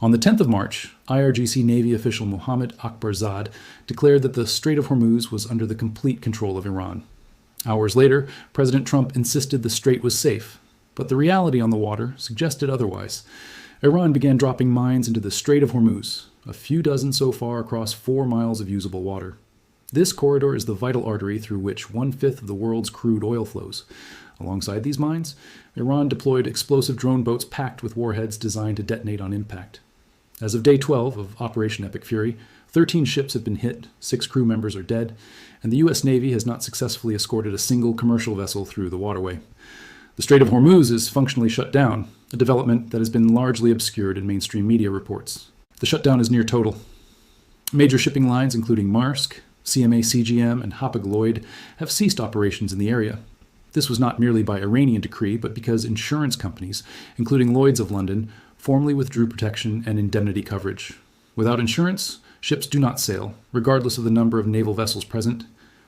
On the 10th of March, IRGC Navy official Mohammed Akbarzad declared that the Strait of Hormuz was under the complete control of Iran. Hours later, President Trump insisted the strait was safe, but the reality on the water suggested otherwise. Iran began dropping mines into the Strait of Hormuz, a few dozen so far across 4 miles of usable water. This corridor is the vital artery through which 1/5 of the world's crude oil flows. Alongside these mines, Iran deployed explosive drone boats packed with warheads designed to detonate on impact. As of day 12 of Operation Epic Fury, 13 ships have been hit, 6 crew members are dead, and the U.S. Navy has not successfully escorted a single commercial vessel through the waterway. The Strait of Hormuz is functionally shut down, a development that has been largely obscured in mainstream media reports. The shutdown is near total. Major shipping lines, including Maersk, CMA CGM, and Hapag-Lloyd, have ceased operations in the area. This was not merely by Iranian decree, but because insurance companies, including Lloyd's of London, formally withdrew protection and indemnity coverage. Without insurance, ships do not sail, regardless of the number of naval vessels present.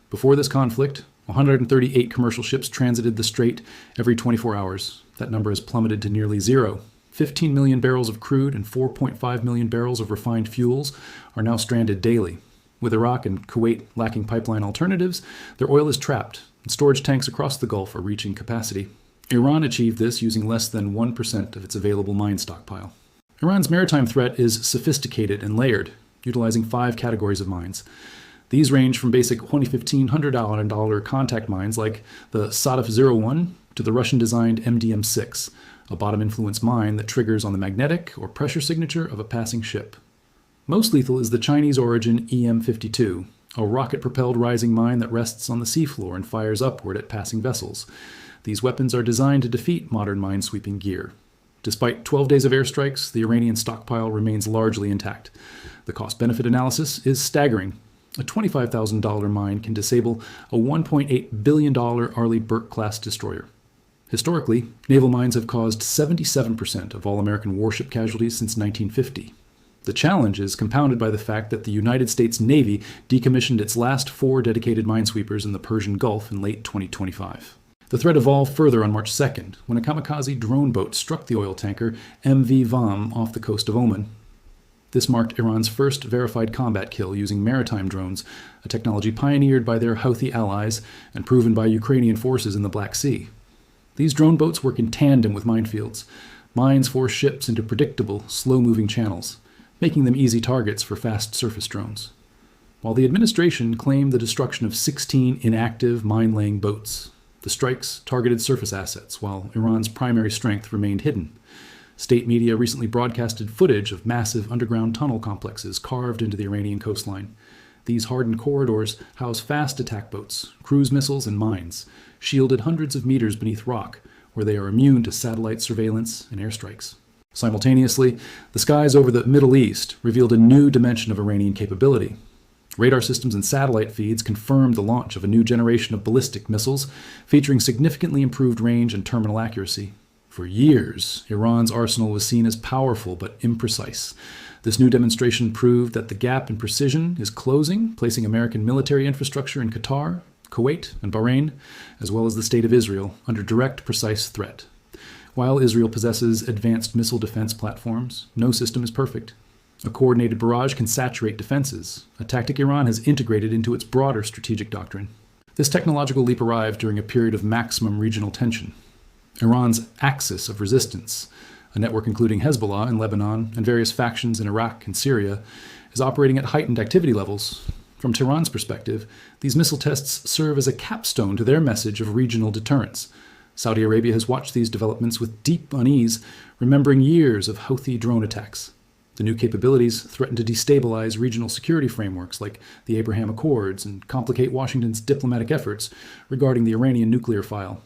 Before this conflict, 138 commercial ships transited the strait every 24 hours. That number has plummeted to nearly zero. 15 million barrels of crude and 4.5 million barrels of refined fuels are now stranded daily. With Iraq and Kuwait lacking pipeline alternatives, their oil is trapped, and storage tanks across the Gulf are reaching capacity. Iran achieved this using less than 1% of its available mine stockpile. Iran's maritime threat is sophisticated and layered, utilizing 5 categories of mines. These range from basic $20-$1,500 $100 contact mines like the Sadaf 01 to the Russian-designed MDM-6, a bottom-influence mine that triggers on the magnetic or pressure signature of a passing ship. Most lethal is the Chinese-origin EM-52, a rocket-propelled rising mine that rests on the seafloor and fires upward at passing vessels. These weapons are designed to defeat modern minesweeping gear. Despite 12 days of airstrikes, the Iranian stockpile remains largely intact. The cost-benefit analysis is staggering. A $25,000 mine can disable a $1.8 billion Arleigh Burke-class destroyer. Historically, naval mines have caused 77% of all American warship casualties since 1950. The challenge is compounded by the fact that the United States Navy decommissioned its last 4 dedicated minesweepers in the Persian Gulf in late 2025. The threat evolved further on March 2nd, when a kamikaze drone boat struck the oil tanker MV Vam off the coast of Oman. This marked Iran's first verified combat kill using maritime drones, a technology pioneered by their Houthi allies and proven by Ukrainian forces in the Black Sea. These drone boats work in tandem with minefields. Mines force ships into predictable, slow-moving channels, making them easy targets for fast surface drones. While the administration claimed the destruction of 16 inactive mine-laying boats, the strikes targeted surface assets, while Iran's primary strength remained hidden. State media recently broadcasted footage of massive underground tunnel complexes carved into the Iranian coastline. These hardened corridors house fast attack boats, cruise missiles, and mines, shielded hundreds of meters beneath rock, where they are immune to satellite surveillance and airstrikes. Simultaneously, the skies over the Middle East revealed a new dimension of Iranian capability. Radar systems and satellite feeds confirmed the launch of a new generation of ballistic missiles, featuring significantly improved range and terminal accuracy. For years, Iran's arsenal was seen as powerful but imprecise. This new demonstration proved that the gap in precision is closing, placing American military infrastructure in Qatar, Kuwait, and Bahrain, as well as the State of Israel, under direct, precise threat. While Israel possesses advanced missile defense platforms, no system is perfect. A coordinated barrage can saturate defenses, a tactic Iran has integrated into its broader strategic doctrine. This technological leap arrived during a period of maximum regional tension. Iran's axis of resistance, a network including Hezbollah in Lebanon and various factions in Iraq and Syria, is operating at heightened activity levels. From Tehran's perspective, these missile tests serve as a capstone to their message of regional deterrence. Saudi Arabia has watched these developments with deep unease, remembering years of Houthi drone attacks. The new capabilities threaten to destabilize regional security frameworks like the Abraham Accords and complicate Washington's diplomatic efforts regarding the Iranian nuclear file.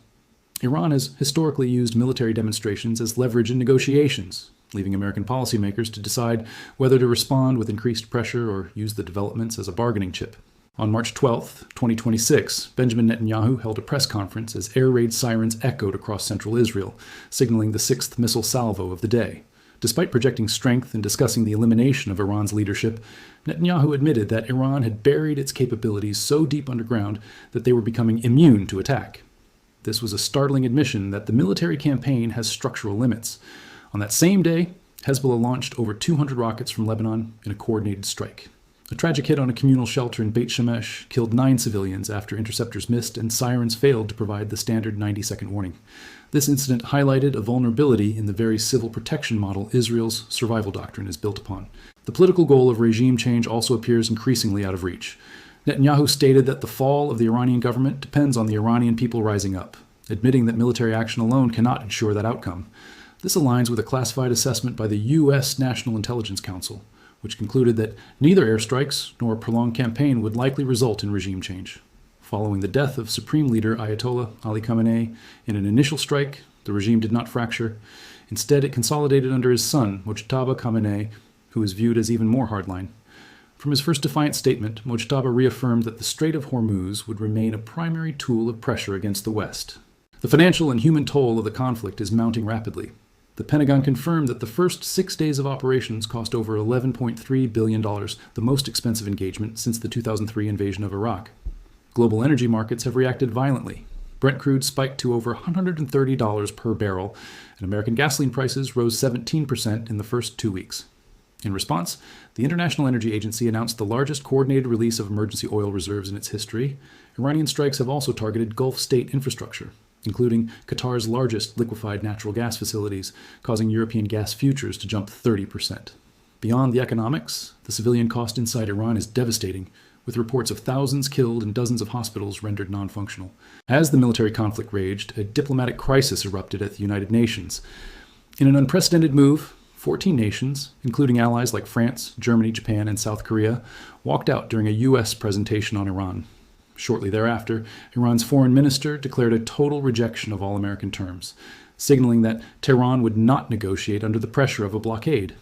Iran has historically used military demonstrations as leverage in negotiations, leaving American policymakers to decide whether to respond with increased pressure or use the developments as a bargaining chip. On March 12, 2026, Benjamin Netanyahu held a press conference as air raid sirens echoed across central Israel, signaling the 6th missile salvo of the day. Despite projecting strength and discussing the elimination of Iran's leadership, Netanyahu admitted that Iran had buried its capabilities so deep underground that they were becoming immune to attack. This was a startling admission that the military campaign has structural limits. On that same day, Hezbollah launched over 200 rockets from Lebanon in a coordinated strike. A tragic hit on a communal shelter in Beit Shemesh killed 9 civilians after interceptors missed and sirens failed to provide the standard 90-second warning. This incident highlighted a vulnerability in the very civil protection model Israel's survival doctrine is built upon. The political goal of regime change also appears increasingly out of reach. Netanyahu stated that the fall of the Iranian government depends on the Iranian people rising up, admitting that military action alone cannot ensure that outcome. This aligns with a classified assessment by the U.S. National Intelligence Council, which concluded that neither airstrikes nor a prolonged campaign would likely result in regime change. Following the death of Supreme Leader Ayatollah Ali Khamenei in an initial strike, the regime did not fracture. Instead, it consolidated under his son, Mojtaba Khamenei, who is viewed as even more hardline. From his first defiant statement, Mojtaba reaffirmed that the Strait of Hormuz would remain a primary tool of pressure against the West. The financial and human toll of the conflict is mounting rapidly. The Pentagon confirmed that the first 6 days of operations cost over $11.3 billion, the most expensive engagement since the 2003 invasion of Iraq. Global energy markets have reacted violently. Brent crude spiked to over $130 per barrel, and American gasoline prices rose 17% in the first 2 weeks. In response, the International Energy Agency announced the largest coordinated release of emergency oil reserves in its history. Iranian strikes have also targeted Gulf state infrastructure, including Qatar's largest liquefied natural gas facilities, causing European gas futures to jump 30%. Beyond the economics, the civilian cost inside Iran is devastating, with reports of thousands killed and dozens of hospitals rendered non-functional. As the military conflict raged, a diplomatic crisis erupted at the United Nations. In an unprecedented move, 14 nations, including allies like France, Germany, Japan, and South Korea, walked out during a U.S. presentation on Iran. Shortly thereafter, Iran's foreign minister declared a total rejection of all American terms, signaling that Tehran would not negotiate under the pressure of a blockade.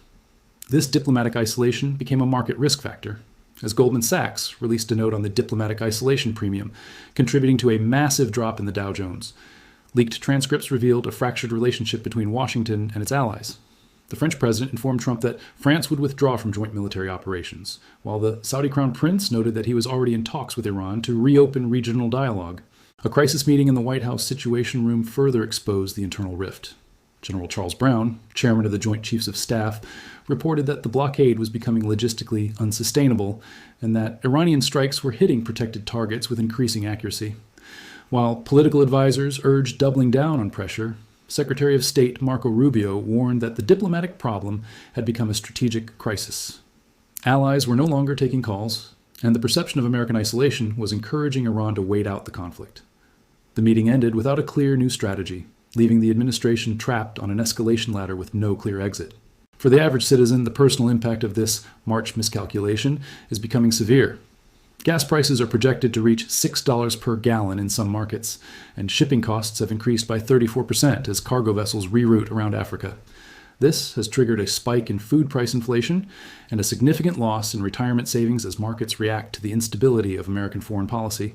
This diplomatic isolation became a market risk factor, as Goldman Sachs released a note on the diplomatic isolation premium, contributing to a massive drop in the Dow Jones. Leaked transcripts revealed a fractured relationship between Washington and its allies. The French president informed Trump that France would withdraw from joint military operations, while the Saudi crown prince noted that he was already in talks with Iran to reopen regional dialogue. A crisis meeting in the White House Situation Room further exposed the internal rift. General Charles Brown, chairman of the Joint Chiefs of Staff, reported that the blockade was becoming logistically unsustainable and that Iranian strikes were hitting protected targets with increasing accuracy. While political advisors urged doubling down on pressure, Secretary of State Marco Rubio warned that the diplomatic problem had become a strategic crisis. Allies were no longer taking calls, and the perception of American isolation was encouraging Iran to wait out the conflict. The meeting ended without a clear new strategy, leaving the administration trapped on an escalation ladder with no clear exit. For the average citizen, the personal impact of this March miscalculation is becoming severe. Gas prices are projected to reach $6 per gallon in some markets, and shipping costs have increased by 34% as cargo vessels reroute around Africa. This has triggered a spike in food price inflation and a significant loss in retirement savings as markets react to the instability of American foreign policy.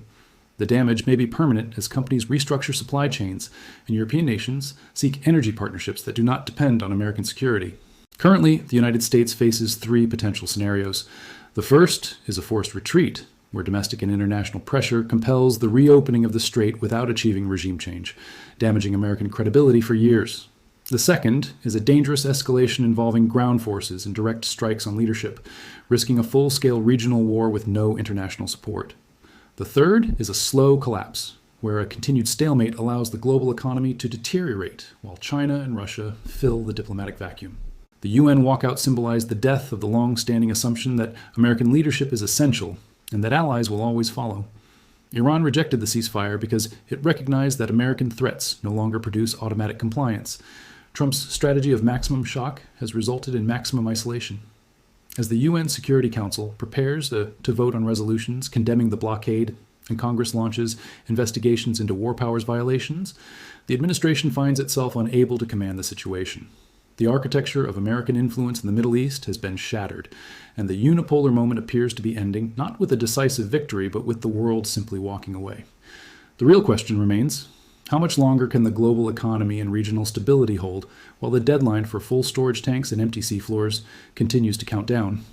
The damage may be permanent as companies restructure supply chains and European nations seek energy partnerships that do not depend on American security. Currently, the United States faces 3 potential scenarios. The first is a forced retreat, where domestic and international pressure compels the reopening of the strait without achieving regime change, damaging American credibility for years. The second is a dangerous escalation involving ground forces and direct strikes on leadership, risking a full-scale regional war with no international support. The third is a slow collapse, where a continued stalemate allows the global economy to deteriorate while China and Russia fill the diplomatic vacuum. The UN walkout symbolized the death of the long-standing assumption that American leadership is essential and that allies will always follow. Iran rejected the ceasefire because it recognized that American threats no longer produce automatic compliance. Trump's strategy of maximum shock has resulted in maximum isolation. As the UN Security Council prepares to vote on resolutions condemning the blockade and Congress launches investigations into war powers violations, the administration finds itself unable to command the situation. The architecture of American influence in the Middle East has been shattered, and the unipolar moment appears to be ending not with a decisive victory, but with the world simply walking away. The real question remains, how much longer can the global economy and regional stability hold while the deadline for full storage tanks and empty seafloors continues to count down?